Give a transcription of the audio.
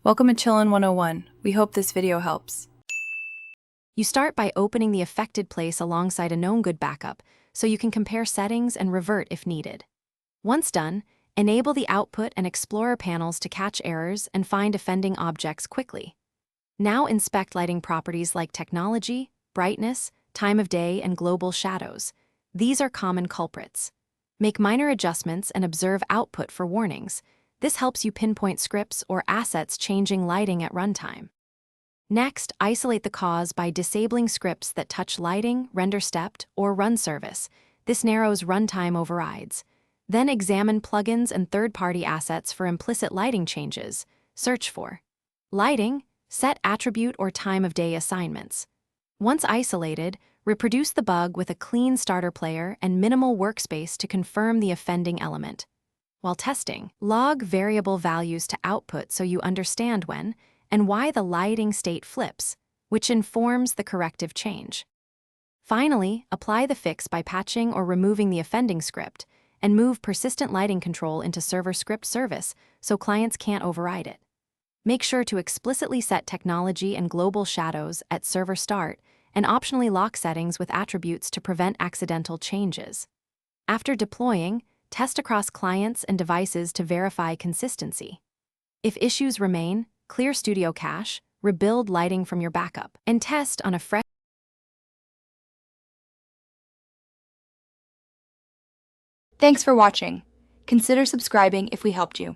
Welcome to Chillin' 101. We hope this video helps. You start by opening the affected place alongside a known good backup, so you can compare settings and revert if needed. Once done, enable the Output and Explorer panels to catch errors and find offending objects quickly. Now inspect lighting properties like technology, brightness, time of day, and global shadows. These are common culprits. Make minor adjustments and observe output for warnings. This helps you pinpoint scripts or assets changing lighting at runtime. Next, isolate the cause by disabling scripts that touch lighting, render stepped, or run service. This narrows runtime overrides. Then examine plugins and third-party assets for implicit lighting changes. Search for lighting, set attribute or time of day assignments. Once isolated, reproduce the bug with a clean starter player and minimal workspace to confirm the offending element. While testing, log variable values to output so you understand when and why the lighting state flips, which informs the corrective change. Finally, apply the fix by patching or removing the offending script and move persistent lighting control into server script service so clients can't override it. Make sure to explicitly set technology and global shadows at server start and optionally lock settings with attributes to prevent accidental changes. After deploying, test across clients and devices to verify consistency. If issues remain, clear Studio Cache, rebuild lighting from your backup, and test on a fresh. Thanks for watching. Consider subscribing if we helped you.